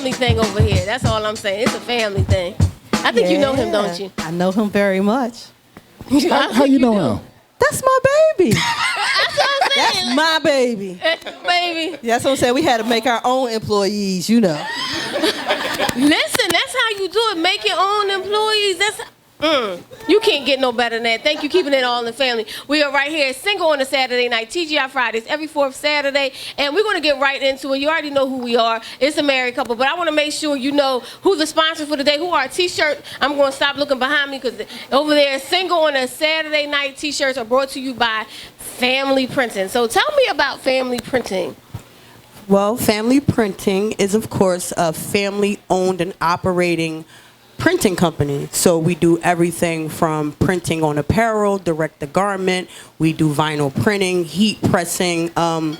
family thing over here. That's all I'm saying. It's a family thing. I think you know him, don't you? I know him very much. How you know him? That's my baby. That's what I'm saying. That's my baby. Baby. That's what I'm saying. We had to make our own employees, you know. Listen, that's how you do it. Make your own employees. You can't get no better than that. Thank you, keeping it all in the family. We are right here, Single on a Saturday night, TGI Fridays, every fourth Saturday, and we're going to get right into it. You already know who we are. It's a married couple, but I want to make sure you know who the sponsors for today, who our T-shirt. I'm going to stop looking behind me because over there, Single on a Saturday night T-shirts are brought to you by Family Printing. So tell me about Family Printing. Well, Family Printing is, of course, a family-owned and operating printing company. So we do everything from printing on apparel, direct to garment. We do vinyl printing, heat pressing, and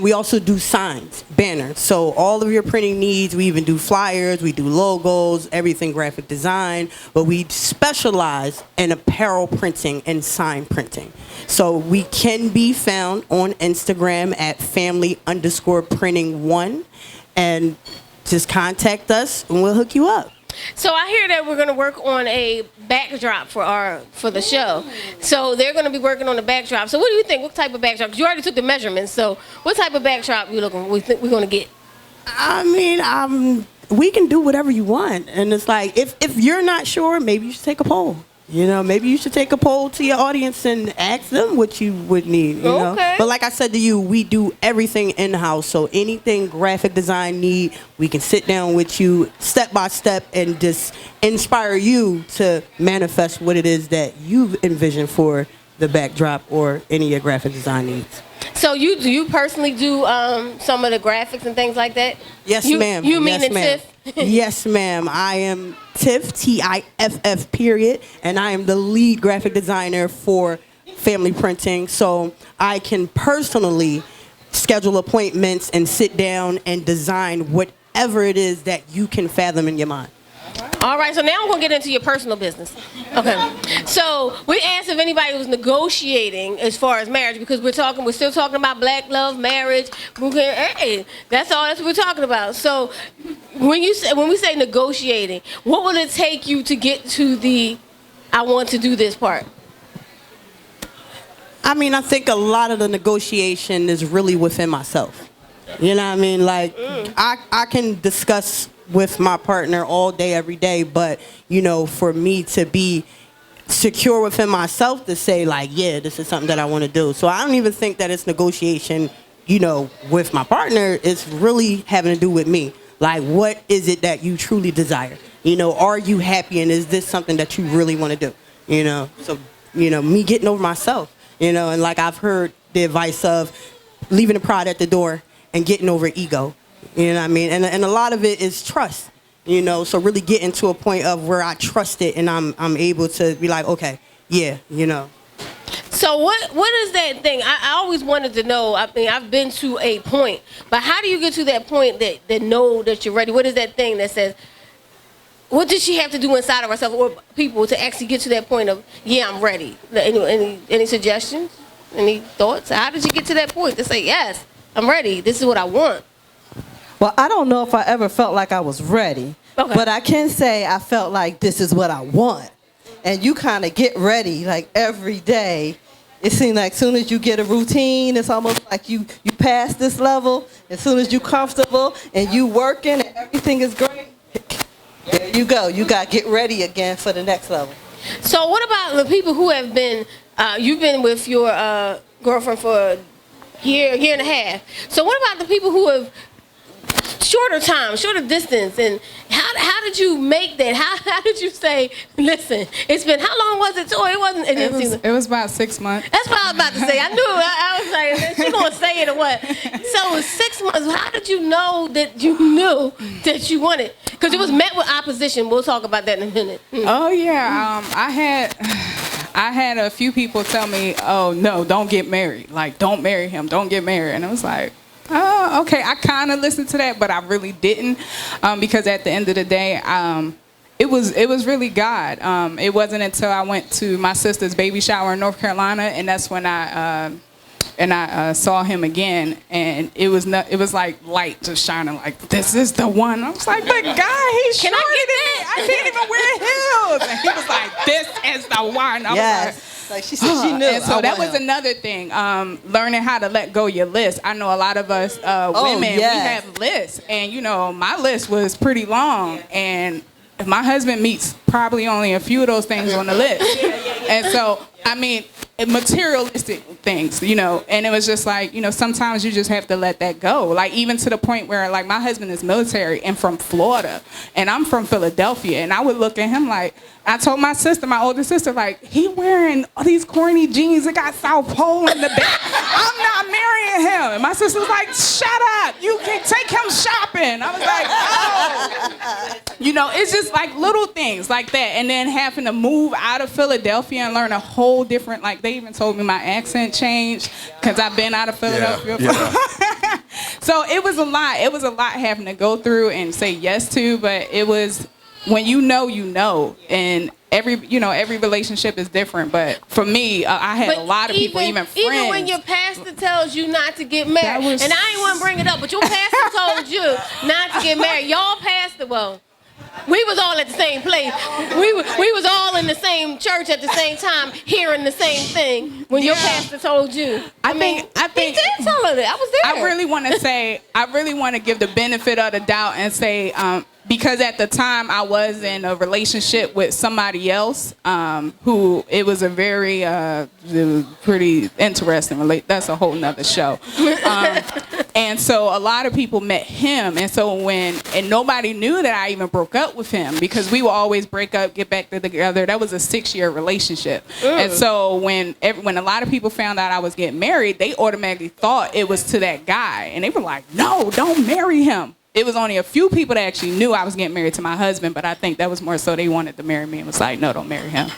we also do signs, banners. So all of your printing needs, we even do flyers, we do logos, everything graphic design, but we specialize in apparel printing and sign printing. So we can be found on Instagram at family_printing1, and just contact us and we'll hook you up. So I hear that we're going to work on a backdrop for the show. So they're going to be working on the backdrop. So what do you think? What type of backdrop? 'Cause you already took the measurements. So what type of backdrop we think we're going to get? I mean, we can do whatever you want, and it's like if you're not sure, maybe you should take a poll. You know, maybe you should take a poll to your audience and ask them what you would need. You know? But like I said to you, we do everything in-house. So anything graphic design need, we can sit down with you step by step and just inspire you to manifest what it is that you've envisioned for the backdrop or any of your graphic design needs. So do you personally do some of the graphics and things like that? Yes, ma'am. You mean yes, ma'am. Tiff? Yes, ma'am. I am Tiff, Tiff, period, and I am the lead graphic designer for Family Printing. So I can personally schedule appointments and sit down and design whatever it is that you can fathom in your mind. All right, so now I'm going to get into your personal business. Okay. So we asked if anybody was negotiating as far as marriage, because we're still talking about black love, marriage. Hey, that's all we're talking about. So when we say negotiating, what will it take you to get to the I want to do this part? I mean, I think a lot of the negotiation is really within myself. You know what I mean? Like, I can discuss with my partner all day, every day, but, you know, for me to be secure within myself to say, like, yeah, this is something that I want to do. So I don't even think that it's negotiation, you know, with my partner. It's really having to do with me. Like, what is it that you truly desire? You know, are you happy, and is this something that you really want to do? You know, so, you know, me getting over myself, you know, and like I've heard the advice of leaving the pride at the door and getting over ego. You know what I mean? And a lot of it is trust, you know, so really getting to a point of where I trust it and I'm able to be like, okay, yeah, you know. So what is that thing? I always wanted to know. I mean, I've been to a point, but how do you get to that point that know that you're ready? What is that thing that says, what does she have to do inside of herself or people to actually get to that point of, yeah, I'm ready? Any suggestions? Any thoughts? How did you get to that point to say, yes, I'm ready. This is what I want? Well, I don't know if I ever felt like I was ready, but I can say I felt like this is what I want. And you kind of get ready like every day. It seems like as soon as you get a routine, it's almost like you pass this level. As soon as you're comfortable and you working and everything is great, there you go. You got to get ready again for the next level. So what about the people who have been, you've been with your girlfriend for a year and a half. So what about the people who have shorter time, shorter distance, and how did you make that? How did you say, listen, it's been, how long was it? So it wasn't. It was about 6 months. That's what I was about to say. I knew. I was like, she's gonna say it or what? So it was 6 months. How did you know that you knew that you wanted? Because it was met with opposition. We'll talk about that in a minute. Oh yeah, I had a few people tell me, oh no, don't get married. Like, don't marry him. Don't get married. And I was like, oh, okay. I kind of listened to that, but I really didn't, because at the end of the day, it was really God. It wasn't until I went to my sister's baby shower in North Carolina, and that's when I and I saw him again, and it was like light just shining, like, this is the one. I was like, but guy, he's shorter than me. I can't even wear heels. And he was like, this is the one. I was like she said she knew. And so that was another thing, learning how to let go your list. I know a lot of us women, we have lists, and my list was pretty long, and my husband meets probably only a few of those things on the list. And so, I mean, materialistic things, and it was just like, sometimes you just have to let that go. Like, even to the point where, like, my husband is military and from Florida, and I'm from Philadelphia, and I would look at him like, I told my sister, my older sister, like, he wearing all these corny jeans that got South Pole in the back. I'm not marrying him. And my sister was like, shut up. You can take him shopping. I was like, oh. It's just like little things like that. And then having to move out of Philadelphia and learn a whole different, like, they even told me my accent changed because I've been out of Philadelphia. Yeah. So it was a lot. It was a lot having to go through and say yes to, but it was, when you know, and every relationship is different. But for me, I had a lot of people, even friends. Even when your pastor tells you not to get married, and I ain't want to bring it up, but your pastor told you not to get married. Y'all pastor, we was all at the same place. We was all in the same church at the same time, hearing the same thing. When your pastor told you, I think he did tell her that. I was there. I really want to give the benefit of the doubt and say, because at the time I was in a relationship with somebody else, who it was a very it was pretty interesting relationship. That's a whole nother show. And so a lot of people met him, and so and nobody knew that I even broke up with him, because we would always break up, get back together. That was a 6-year relationship. And so when a lot of people found out I was getting married, they automatically thought it was to that guy, and they were like, no, don't marry him. It was only a few people that actually knew I was getting married to my husband, but I think that was more so they wanted to marry me and was like, no, don't marry him.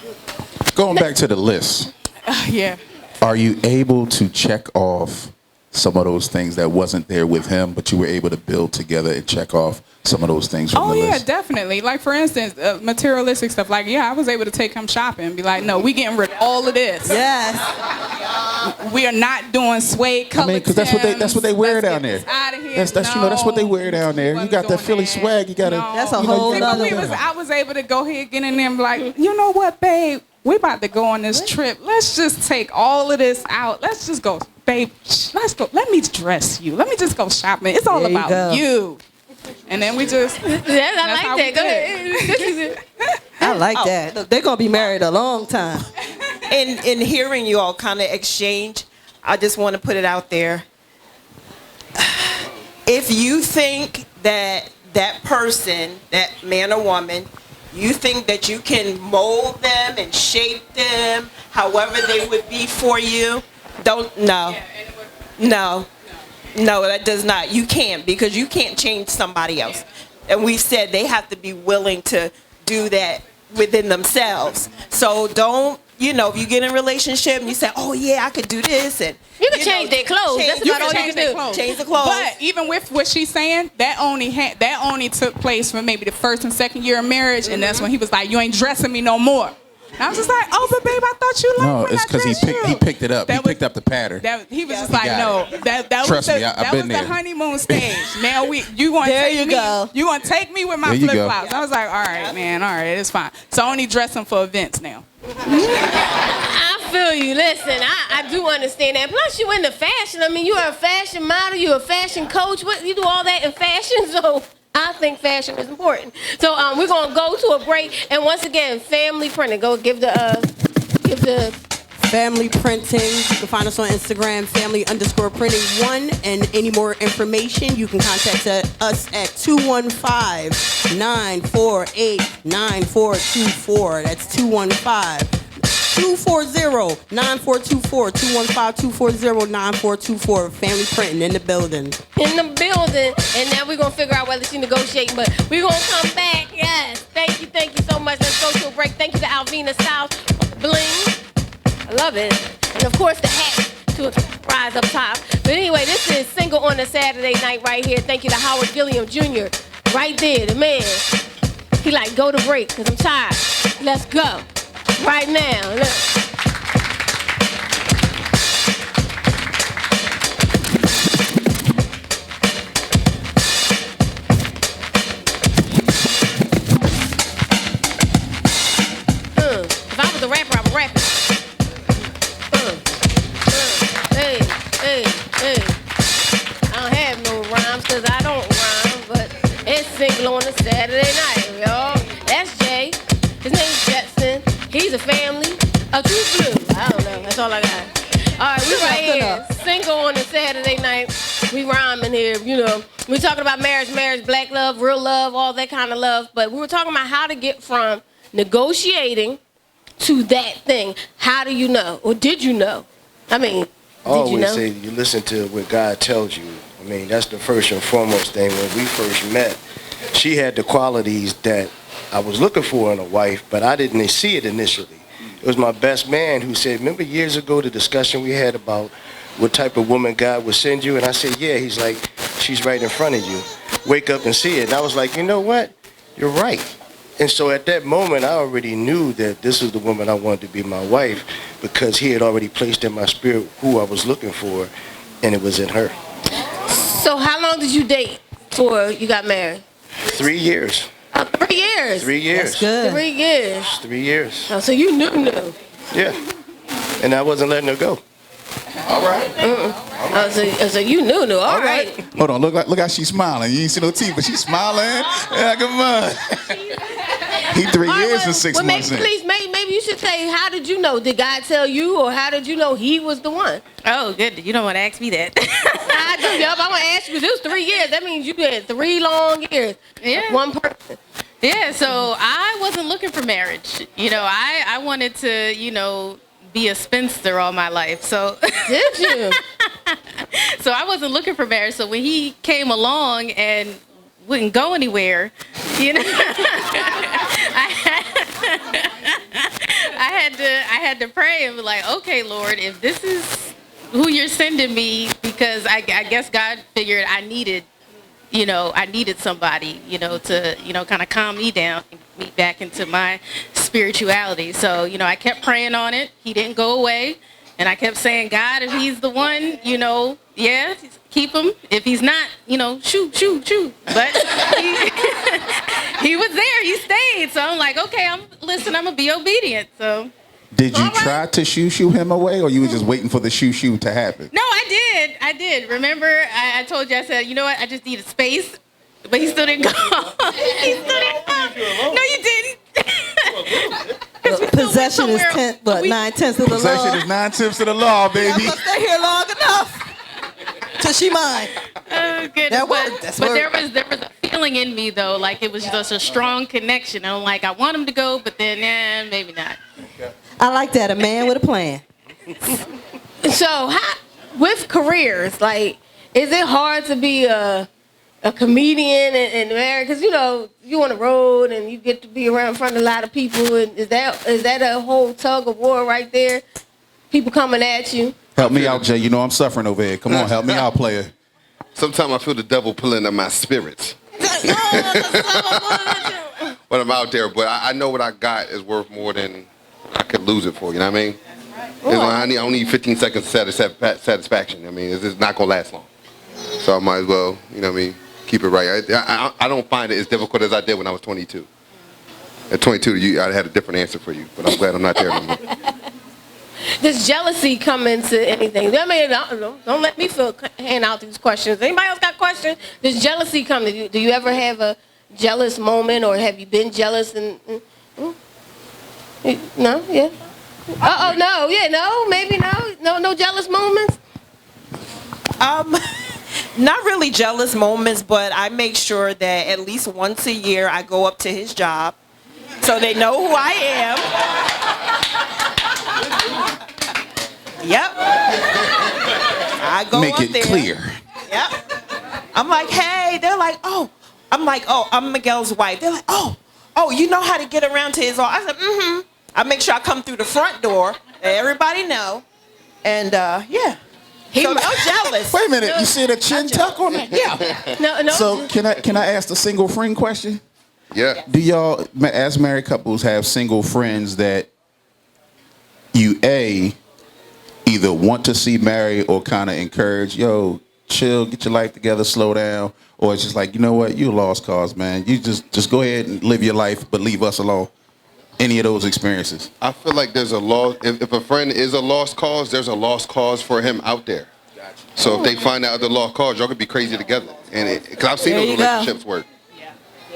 Going back to the list. Yeah. Are you able to check off some of those things that wasn't there with him, but you were able to build together and check off some of those things from the list? Oh, yeah, definitely. Like, for instance, materialistic stuff. Like, I was able to take him shopping and be like, no, we getting rid of all of this. Yes. We are not doing suede color because that's what they wear down there. Out of here. That's what they wear down there. You got that Philly swag. You got to. That's a whole other thing. I was able to go ahead, get in there and be like, you know what, babe? We about to go on this trip. Let's just take all of this out. Let's just go, babe. Let's go. Let me dress you. Let me just go shopping. It's all about you. And then we just. I like that. Go ahead. I like that. Look, they're gonna be married a long time. In hearing you all kind of exchange, I just want to put it out there. If you think that person, that man or woman, you think that you can mold them and shape them however they would be for you, no, that does not. You can't, because you can't change somebody else. And we said they have to be willing to do that within themselves. So don't, if you get in a relationship and you say, oh yeah, I could do this, and you can change their clothes. That's about all you can do. Change the clothes. But even with what she's saying, that only took place for maybe the first and second year of marriage, and that's when he was like, you ain't dressing me no more. And I was just like, oh, but babe, I thought you liked No, it's because he picked it up. He picked up the pattern. He was just like, no, that was the honeymoon stage. Now you want to take me with my flip flops. I was like, all right, man, all right, it's fine. So I only dress him for events now. I feel you. Listen, I do understand that. Plus, you into fashion. I mean, you are a fashion model. You're a fashion coach. You do all that in fashion, so I think fashion is important. So we're gonna go to a break, and once again, family printing. Go give the Family Printing. You can find us on Instagram, family_printing1. And any more information, you can contact us at 215-948-9424. That's 215-240-9424. 215-240-9424. Family Printing in the building. And now we're going to figure out whether she's negotiating, but we're going to come back. Yes. Thank you so much. Let's go to a break. Thank you to Alvina South. Bling. I love it. And of course the hat to rise up top. But anyway, this is Single on a Saturday Night right here. Thank you to Howard Gilliam Jr. Right there, the man. He like, go to break because I'm tired. Let's go. Right now. Look. single on a Saturday night, y'all. That's Jay. His name's Jetson. He's a family. A true blue. I don't know. That's all I got. All right, we right here. Single on a Saturday night. We rhyming here, you know. We talking about marriage, black love, real love, all that kind of love. But we were talking about how to get from negotiating to that thing. How do you know? Or did you know? I mean, did you know? Say you listen to what God tells you. I mean, that's the first and foremost thing. When we first met, she had the qualities that I was looking for in a wife, but I didn't see it initially. It was my best man who said, remember years ago the discussion we had about what type of woman God would send you? And I said, yeah. He's like, she's right in front of you. Wake up and see it. And I was like, you know what? You're right. And so at that moment, I already knew that this was the woman I wanted to be my wife because he had already placed in my spirit who I was looking for, and it was in her. So how long did you date before you got married? 3 years. 3 years? 3 years. That's good. 3 years. 3 years. Oh, so you knew. Yeah. And I wasn't letting her go. All right. Oh, so you knew. All right. Hold on. Look how she's smiling. You ain't see no teeth, but she's smiling. Yeah, come on. He 3 All right, years and 6 months in. Maybe you should say, how did you know? Did God tell you, or how did you know he was the one? Oh, good. You don't want to ask me that. I do. Yep, I want to ask you. It was 3 years. That means you had 3 long years. Yeah. One person. Yeah, so I wasn't looking for marriage. You know, I wanted to, be a spinster all my life. So Did you? so I wasn't looking for marriage. So when he came along and wouldn't go anywhere, I had to pray and be like, okay, Lord, if this is who you're sending me, because I guess God figured I needed somebody, to, kind of calm me down, me back into my spirituality. So, I kept praying on it. He didn't go away. And I kept saying, God, if he's the one, yeah, keep him. If he's not, shoot. But he was there. He stayed. So I'm like, okay, I'm going to be obedient. So. Did you try to shoo him away, or you were just waiting for the shoo to happen? No, I did. Remember, I told you, I said, you know what, I just needed space. But he still didn't go. He still didn't go. No, you didn't. Possession is 9/10 of the law. Possession is 9/10 of the law, baby. I'm gonna stay here long enough till she mine. Oh, goodness. That worked. That's but worked. there was a feeling in me, though, like it was just a strong connection. I'm like, I want him to go, but then, maybe not. I like that, a man with a plan. So, with careers, like, is it hard to be a comedian and married? Because, you on the road and you get to be around in front of a lot of people. And is that a whole tug of war right there? People coming at you? Help me out, Jay. I'm suffering over here. Come on, help me out, player. Sometimes I feel the devil pulling at my spirits. When I'm out there, but I know what I got is worth more than I could lose it for. You know what I mean? I don't need 15 seconds of satisfaction. I mean, it's not gonna last long. So I might as well, keep it right. I don't find it as difficult as I did when I was 22. At 22, I had a different answer for you, but I'm glad I'm not there anymore. Does jealousy come into anything? I mean, don't let me hand out these questions. Anybody else got questions? Does jealousy come to you? Do you ever have a jealous moment, or have you been jealous? No, yeah. No, yeah, no, maybe no jealous moments. Not really jealous moments, but I make sure that at least once a year I go up to his job so they know who I am. Yep. I go Make up it there. clear. Yep. I'm like, hey. They're like, oh. I'm like, oh, I'm MIguel's wife. They're like, oh, you know how to get around to his office. I said, mm-hmm. I make sure I come through the front door. Let everybody know. And, yeah. So I'm jealous. Wait a minute, you see the chin tuck on it? Yeah. No. So can I ask the single friend question? Yeah. Do y'all, as married couples, have single friends that you either want to see married or kind of encourage, chill, get your life together, slow down, or it's just like, you know what, you a lost cause, man. You just go ahead and live your life, but leave us alone. Any of those experiences? I feel like there's a loss. If a friend is a lost cause, there's a lost cause for him out there. So if they find out the lost cause, y'all could be crazy together. And because I've seen those relationships work.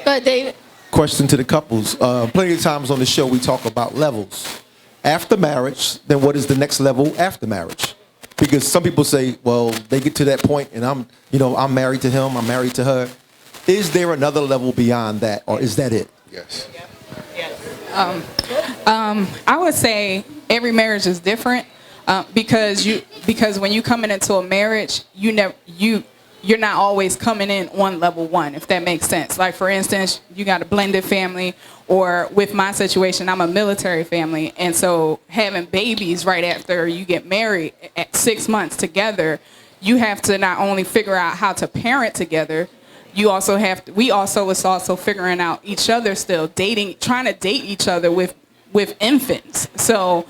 But David. Question to the couples. Plenty of times on the show we talk about levels. After marriage, then what is the next level after marriage? Because some people say, well, they get to that point and I'm married to him, I'm married to her. Is there another level beyond that, or is that it? Yes. I would say every marriage is different because when you coming into a marriage, you're not always coming in on level one, if that makes sense. Like, for instance, you got a blended family, or with my situation, I'm a military family. And so having babies right after you get married at 6 months together, you have to not only figure out how to parent together, we also was also figuring out each other still, trying to date each other with infants. So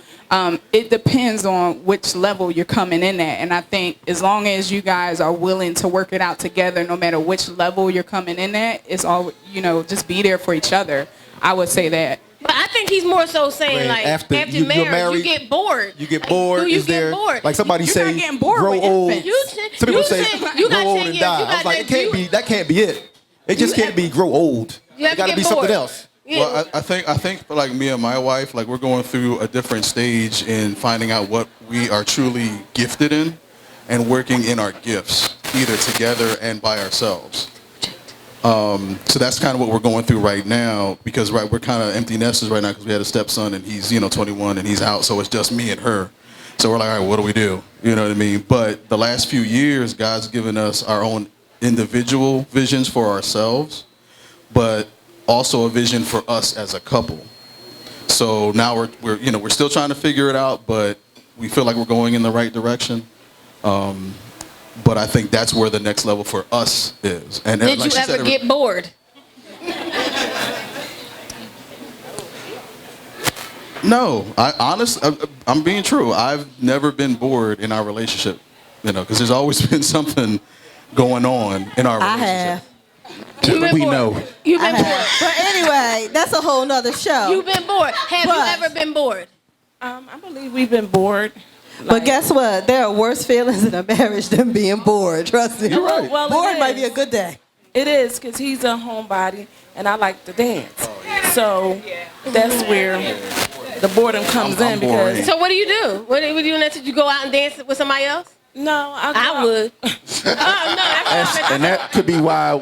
it depends on which level you're coming in at. And I think as long as you guys are willing to work it out together, no matter which level you're coming in at, it's all, just be there for each other. I would say that. But I think he's more so saying, like, after marriage, you get bored. You get bored. Do you get bored? Like somebody You're say, not getting bored grow with old. infants. Some people say, grow old and die. I was like, that can't be it. It just can't be grow old. It got to be something else. Yeah. Well, I think for like me and my wife, like we're going through a different stage in finding out what we are truly gifted in and working in our gifts, either together and by ourselves. So that's kind of what we're going through right now, because we're kind of empty nesters right now because we had a stepson and he's 21 and he's out, so it's just me and her. So we're like, all right, what do we do? You know what I mean? But the last few years, God's given us our own individual visions for ourselves, but also a vision for us as a couple. So now we're still trying to figure it out, but we feel like we're going in the right direction. But I think that's where the next level for us is. And did you ever get bored? No, I'm being true. I've never been bored in our relationship, because there's always been something going on in our relationship. I have. We know. You've been bored. But anyway, that's a whole nother show. You've been bored. Have you ever been bored? I believe we've been bored. But guess what? There are worse feelings in a marriage than being bored. Trust me. You're right. Well, bored might be a good day. It is, because he's a homebody, and I like to dance. So that's where the boredom comes in. Because So what do you do? What do you do next? Did you go out and dance with somebody else? No, I would. And that could be why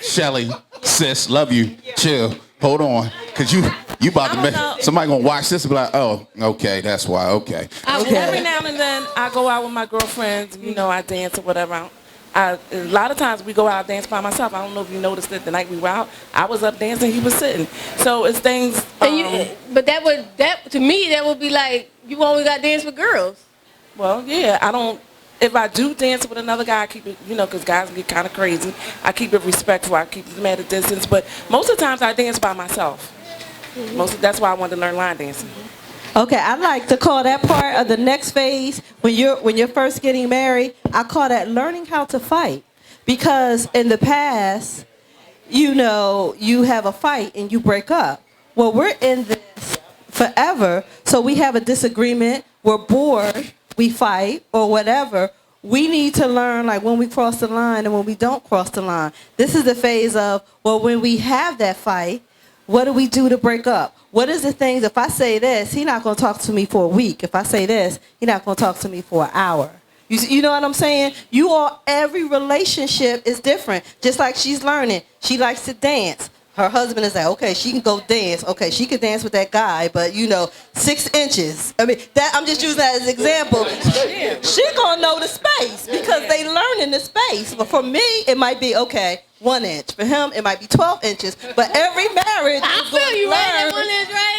Shelly, sis, love you. Chill. Hold on. Because you about to make somebody going to watch this and be like, oh, okay, that's why, okay. Every now and then, I go out with my girlfriends, I dance or whatever. A lot of times we go out and dance by myself. I don't know if you noticed it the night we were out. I was up dancing, he was sitting. So it's things. But to me, that would be like, you only got dance with girls. Well, yeah, I don't. If I do dance with another guy, I keep it, because guys get kind of crazy. I keep it respectful. I keep them at a distance. But most of the times I dance by myself. That's why I wanted to learn line dancing. Okay, I like to call that part of the next phase when you're first getting married. I call that learning how to fight, because in the past, you have a fight and you break up. Well, we're in this forever, so we have a disagreement. We're bored. We fight or whatever. We need to learn, like, when we cross the line and when we don't cross the line. This is the phase of, well, when we have that fight, what do we do to break up? What is the things, if I say this, he's not going to talk to me for a week. If I say this, he's not going to talk to me for an hour. You know what I'm saying? Every relationship is different. Just like she's learning. She likes to dance. Her husband is like, okay, she can go dance. Okay, she can dance with that guy, but 6 inches. I mean, I'm just using that as an example. She gonna know the space because they learn in the space. But for me, it might be 1 inch. For him, it might be 12 inches. But every marriage is going to learn. Right, 1 inch, right?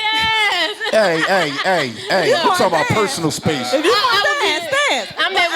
Hey, I'm talking about personal space. If you want to dance. I'm that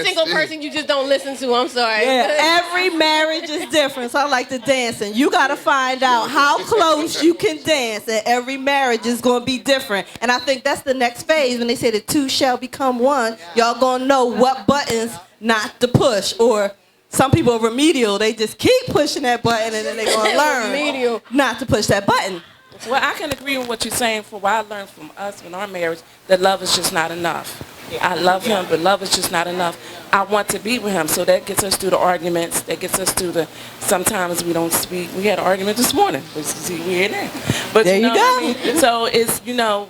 single person you just don't listen to. I'm sorry. Yeah, every marriage is different, so I like to dance. And you got to find out how close you can dance, and every marriage is going to be different. And I think that's the next phase when they say the two shall become one. Y'all going to know what buttons not to push, or some people are remedial. They just keep pushing that button, and then they're going to learn not to push that button. Well, I can agree with what you're saying. For what I learned from us in our marriage, that love is just not enough. I love him, but love is just not enough. I want to be with him, so that gets us through the arguments. That gets us through the. Sometimes we don't speak. We had an argument this morning. See, we're here now. But there you know go. What I mean? So it's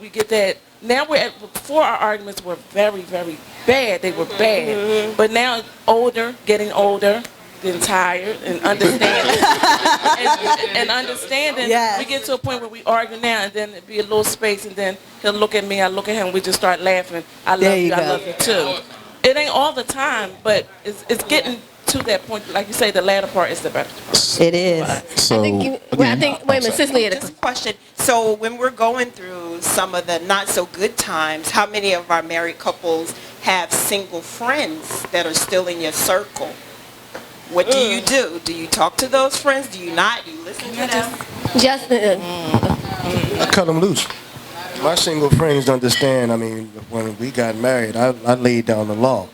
we get that. Now before our arguments were very, very bad. They were bad. But now getting older, getting tired, and understanding. and understanding, yes. We get to a point where we argue now, and then it'd be a little space, and then he'll look at me, I look at him, we just start laughing. I love you, I love you too. It ain't all the time, but it's getting to that point. Like you say, the latter part is the better part. It is. So, wait a minute, Cicely had Just a question. So when we're going through some of the not so good times, how many of our married couples have single friends that are still in your circle? What do you do? Do you talk to those friends? Do you not? Do you listen to them? Justin. I cut them loose. My single friends understand. I mean, when we got married, I laid down the law.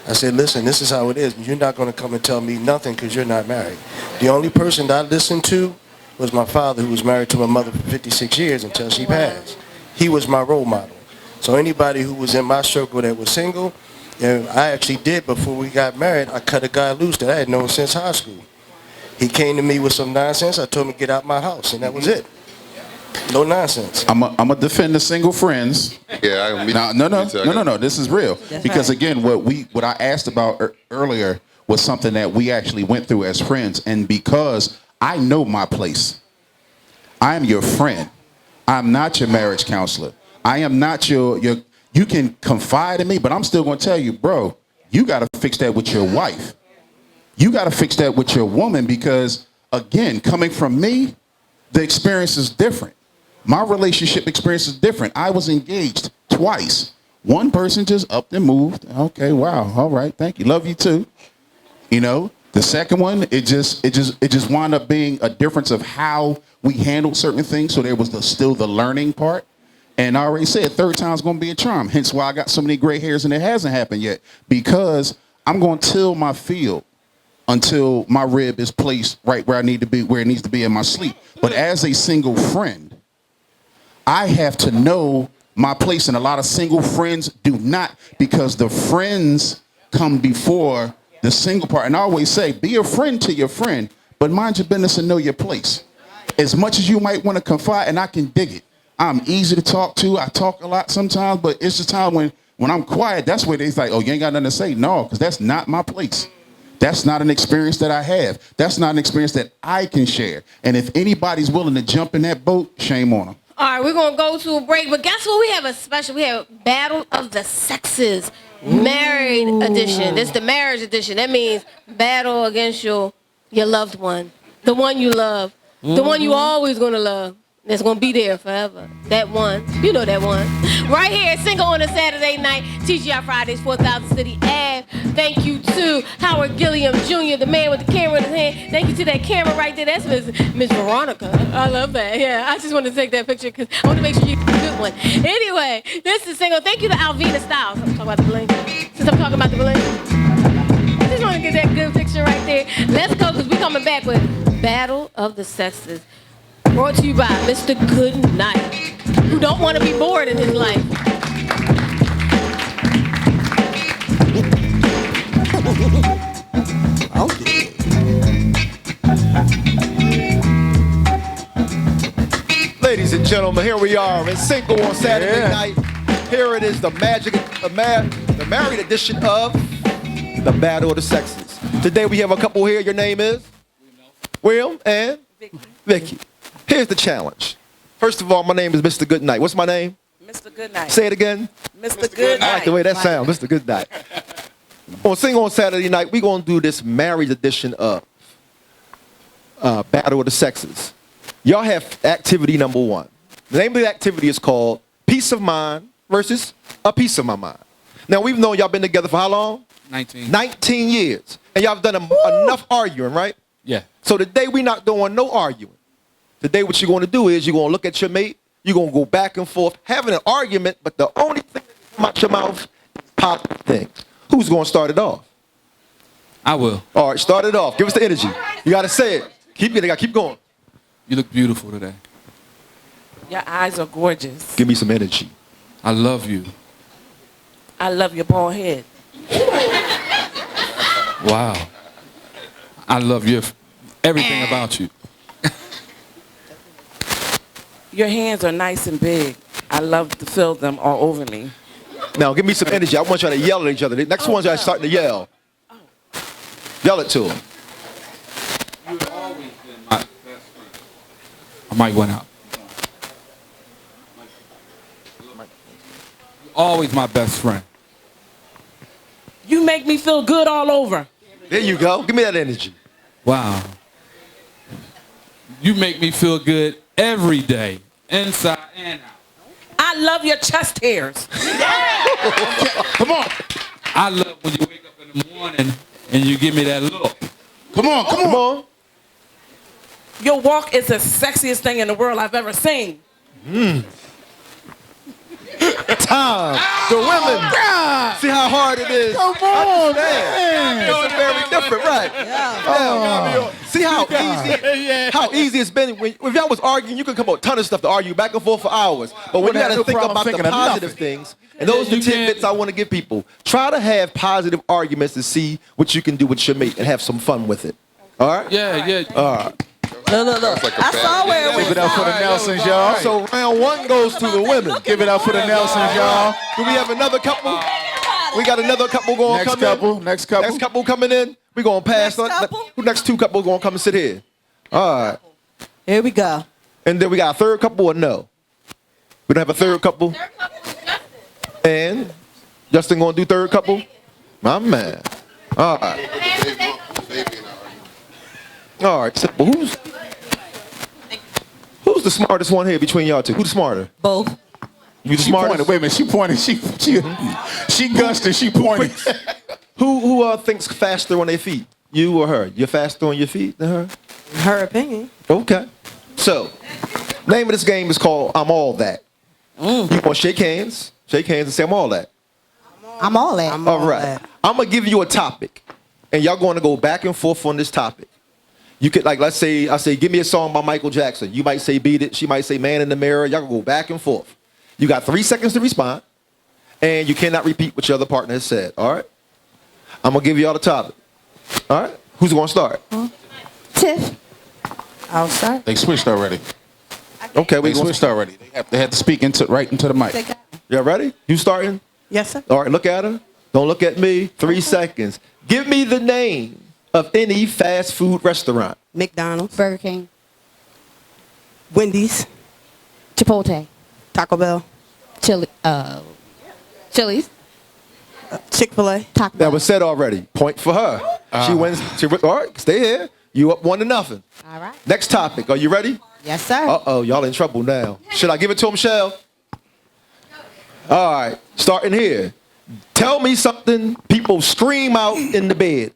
I said, listen, this is how it is. You're not going to come and tell me nothing because you're not married. The only person that I listened to was my father, who was married to my mother for 56 years until she passed. He was my role model. So anybody who was in my circle that was single, I actually did before we got married. I cut a guy loose that I had known since high school. He came to me with some nonsense. I told him to get out my house, and that was it. No nonsense. I'm gonna defend the single friends. Yeah, No. This is real. That's Because right. again, what I asked about earlier was something that we actually went through as friends, and because I know my place, I am your friend. I'm not your marriage counselor. I am not your. You can confide in me, but I'm still gonna tell you, bro. You gotta fix that with your wife. You gotta fix that with your woman because, again, coming from me, the experience is different. My relationship experience is different. I was engaged twice. One person just upped and moved. Okay, wow. All right, thank you. Love you too. The second one, it just wound up being a difference of how we handled certain things. So there was still the learning part. And I already said third time's gonna be a charm. Hence why I got so many gray hairs and it hasn't happened yet. Because I'm gonna till my field until my rib is placed right where I need to be, where it needs to be in my sleep. But as a single friend, I have to know my place, and a lot of single friends do not, because the friends come before the single part. And I always say, be a friend to your friend, but mind your business and know your place. As much as you might want to confide, and I can dig it. I'm easy to talk to. I talk a lot sometimes, but it's the time when I'm quiet, that's where they're like, oh, you ain't got nothing to say. No, because that's not my place. That's not an experience that I have. That's not an experience that I can share. And if anybody's willing to jump in that boat, shame on them. All right, we're going to go to a break, but guess what? We have Battle of the Sexes, married edition. This is the marriage edition. That means battle against your loved one, the one you love, the one you always going to love. That's going to be there forever. That one. You know that one. Right here, Single on a Saturday night. TGI Fridays, 4000 City Ave. Thank you to Howard Gilliam Jr., the man with the camera in his hand. Thank you to that camera right there. That's Miss Veronica. I love that. Yeah, I just want to take that picture because I want to make sure you get a good one. Anyway, this is Single. Thank you to Alvina Styles. I'm talking about the bling. Since I'm talking about the bling. I just want to get that good picture right there. Let's go because we're coming back with Battle of the Sexes. Brought to you by Mr. Goodnight, who don't want to be bored in his life. Okay. Ladies and gentlemen, here we are in Single on Saturday night. Here it is, the married edition of the Battle of the Sexes. Today we have a couple here. Your name is? William and? Vicky. Here's the challenge. First of all, my name is Mr. Goodnight. What's my name? Mr. Goodnight. Say it again. Mr. Goodnight. I like the way that sounds, Mr. Goodnight. On Single on Saturday night, we're going to do this married edition of Battle of the Sexes. Y'all have activity number one. The name of the activity is called Peace of Mind versus A Piece of My Mind. Now, we've known y'all been together for how long? 19. 19 years. And y'all have done enough arguing, right? Yeah. So today, we're not doing no arguing. Today, what you're going to do is you're going to look at your mate. You're going to go back and forth, having an argument, but the only thing that comes out your mouth is positive things. Who's going to start it off? I will. All right, start it off. Give us the energy. You got to say it. Keep going. You look beautiful today. Your eyes are gorgeous. Give me some energy. I love you. I love your bald head. Wow. I love everything about you. Your hands are nice and big. I love to feel them all over me. Now, give me some energy. I want y'all to yell at each other. The next one's y'all starting to yell. Yell it to them. You've always been my best friend. I might went out. You're always my best friend. You make me feel good all over. There you go. Give me that energy. Wow. You make me feel good every day, inside and out. I love your chest hairs. Come on. I love when you wake up in the morning and you give me that look. Come on. Come on. Your walk is the sexiest thing in the world I've ever seen. Time. The women. See how hard it is. Come on, man. It's very different, right? Yeah. See how easy it's been. If y'all was arguing, you could come up with a ton of stuff to argue back and forth for hours. But when you got to think about the positive things, and those are the tidbits I want to give people. Try to have positive arguments to see what you can do with your mate and have some fun with it. All right? Yeah. All right. Look. I saw where it Give it was. up for the Nelsons, y'all. So round one goes to the women. Give it up for the Nelsons, y'all. Do we have another couple? We got another couple going Next come couple. in. Next couple. Next couple coming in. We're going to pass. Next couple? Who next two couple going to come and sit here? All right. Here we go. And then we got a third couple or no? We don't have a third couple? Third couple is Justin. And Justin going to do third couple? My man. All right. All right. Simple. Who's the smartest one here between y'all two? Who's the smarter? Both. You the She smartest? pointed. Wait a minute. She pointed. She gushed and she pointed. Who thinks faster on their feet? You or her? You're faster on your feet than her? Her opinion. Okay. So, name of this game is called I'm All That. You want to shake hands and say I'm all that. I'm all that. All right. I'm going to give you a topic, and y'all going to go back and forth on this topic. You could, like, let's say, I say, give me a song by Michael Jackson. You might say Beat It. She might say Man in the Mirror. Y'all can go back and forth. You got 3 seconds to respond, and you cannot repeat what your other partner has said. All right? I'm going to give you all the topic. All right? Who's going to start? Tiff. I'll start. They switched already. Okay, They switched already. They had to speak right into the mic. Y'all ready? You starting? Yes, sir. All right, look at her. Don't look at me. 3 seconds. Give me the name of any fast food restaurant. McDonald's, Burger King, Wendy's, Chipotle, Taco Bell, Chili's, Chick-fil-A. Taco That Bell. was said already. Point for her. She wins. All right, stay here. You up 1-0. All right. Next topic. Are you ready? Yes, sir. Uh-oh, y'all in trouble now. Should I give it to him, Michelle? All right, starting here. Tell me something people scream out in the bed.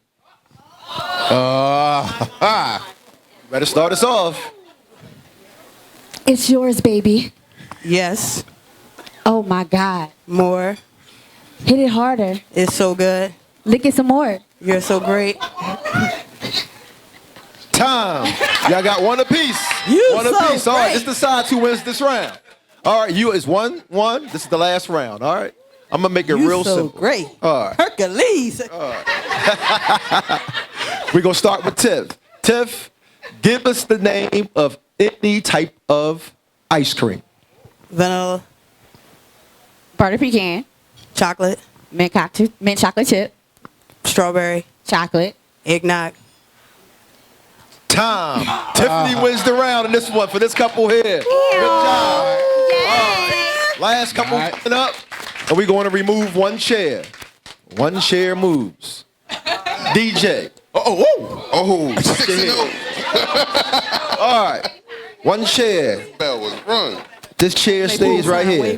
Better start us off. It's yours, baby. Yes. Oh my God. More. Hit it harder. It's so good. Lick it some more. You're so great. Time. Y'all got one apiece. You One so apiece. All right, great. this decides who wins this round. All right, you is 1-1. This is the last round. All right. I'm gonna make it You real so simple. great. All right. Hercules. We're gonna start with Tiff. Tiff, give us the name of any type of ice cream. Vanilla, Butter pecan, chocolate, mint chocolate chip, strawberry, chocolate. eggnog. Time. Tiffany wins the round in this one for this couple here. Good job. Last couple coming up, and we're going to remove one chair. One chair moves. DJ. Oh. All right. One chair. Bell was run. This chair stays right here.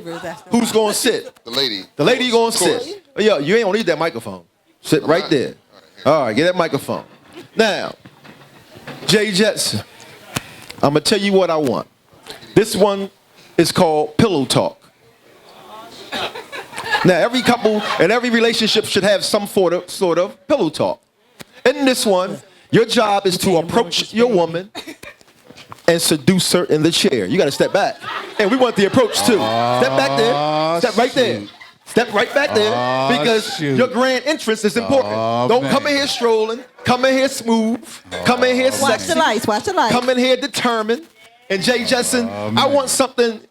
Who's going to sit? The lady. The lady going to sit. Oh, yo, you ain't going to need that microphone. Sit right there. All right, get that microphone. Now, Jay Jetson, I'm going to tell you what I want. This one is called Pillow Talk. Now, every couple and every relationship should have some sort of pillow talk. In this one, your job is to approach your woman and seduce her in the chair. You got to step back. And we want the approach too. Step back there. Step right there. Step right back there because your grand entrance is important. Don't come in here strolling. Come in here smooth. Come in here sexy. Watch the lights. Watch the lights. Come in here determined. And Jay Jetson, I want something,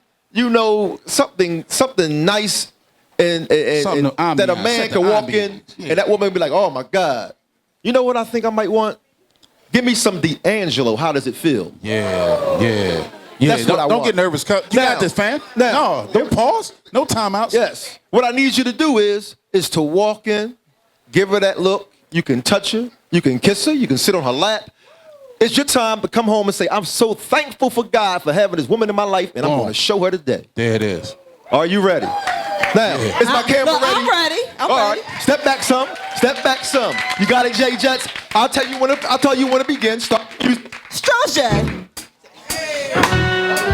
something nice and that a man can walk in and that woman be like, oh my God. You know what I think I might want? Give me some D'Angelo. How does it feel? Yeah. That's what I want. Don't get nervous. You got this, fam. No, don't pause. No timeouts. Yes. What I need you to do is to walk in, give her that look. You can touch her. You can kiss her. You can sit on her lap. It's your time to come home and say, I'm so thankful for God for having this woman in my life, and I'm going to show her today. There it is. Are you ready? Now, is my camera ready? I'm ready. All right. Step back some. Step back some. You got it, Jay Jets. I'll tell you when to begin. Start. Strojan.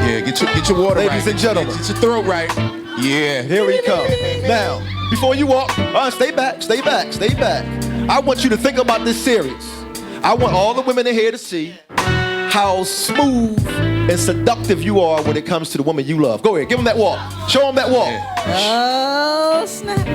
Yeah, get your water right. Ladies and gentlemen. Get your throat right. Yeah. Here we come. Now, before you walk, stay back. I want you to think about this series. I want all the women in here to see how smooth and seductive you are when it comes to the woman you love. Go ahead, give them that walk. Show them that walk. Oh, snap.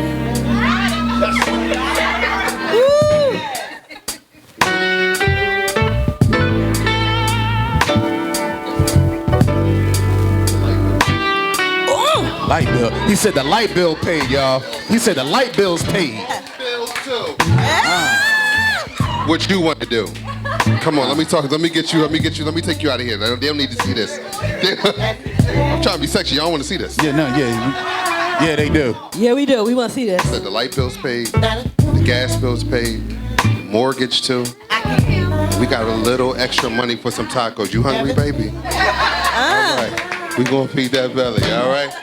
Light bill. He said the light bill paid, y'all. He said the light bill's paid. Bills too. What you want to do? Come on, let me talk. Let me get you. Let me take you out of here. They don't need to see this. I'm trying to be sexy. Y'all want to see this? Yeah, they do. Yeah, we do. We want to see this. The light bill's paid. The gas bill's paid. The mortgage too. We got a little extra money for some tacos. You hungry, baby? All right. We gonna feed that belly. All right.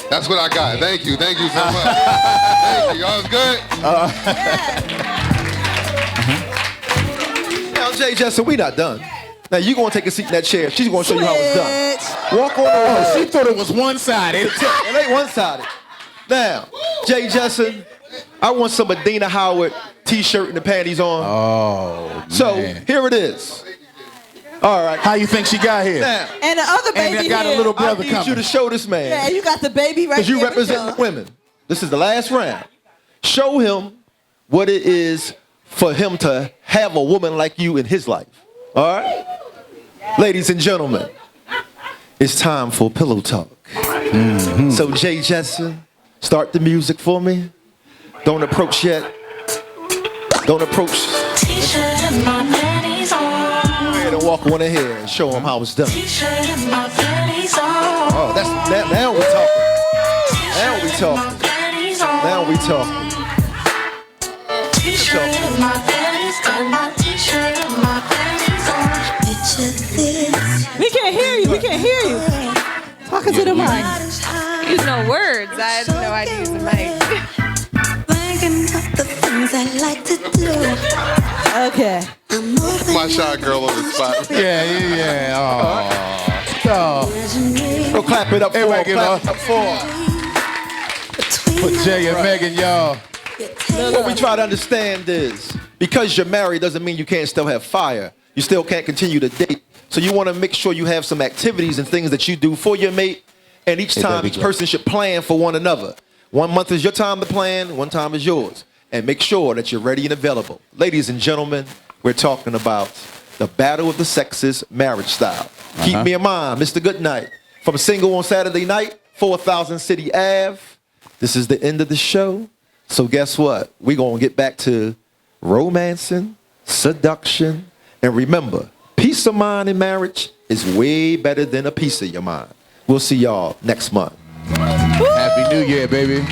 That's what I got. Thank you so much. Thank you. Y'all was good. Now, Jay Jetson, we not done. Now you gonna take a seat in that chair. She's gonna show you how it's done. Walk on over. She thought it was one-sided. It ain't one-sided. Now, Jay Jetson, I want some Adina Howard t-shirt and the panties on. Oh, man. So here it is. All right. How you think she got here? Now, And the other baby and I got here. a little brother I need coming. you to show this man. Yeah, you got the baby right Because you here. represent the women. This is the last round. Show him what it is for him to have a woman like you in his life. All right? Ladies and gentlemen, it's time for Pillow Talk. Mm-hmm. So, Jay Jetson, start the music for me. Don't approach yet. Don't approach. T-shirt and my panties on. Go ahead and walk on in here and show him how it's done. T-shirt and my panties on. Oh, that's now we talking. Now we talking. Now we talking. T-shirt and my panties on. My t-shirt and my panties on. Picture this. We can't hear you. We can't hear you. Talking to the mic. Use no words. I had no idea use the mic. Thinking of the things I like to do. Okay. My shy girl on the spot. Yeah. Oh. Go clap it up for Everybody give clap up. it up for. For Jay and Meghan, y'all. What we try to understand is, because you're married doesn't mean you can't still have fire. You still can't continue to date. So you want to make sure you have some activities and things that you do for your mate. And each time, each person should plan for one another. 1 month is your time to plan, 1 time is yours. And make sure that you're ready and available. Ladies and gentlemen, we're talking about the battle of the sexes, marriage style. Keep me in mind, Mr. Goodnight. From Single on Saturday Night, 4000 City Ave. This is the end of the show. So guess what? We're going to get back to romancing, seduction, and remember, peace of mind in marriage is way better than a piece of your mind. We'll see y'all next month. Happy New Year, baby.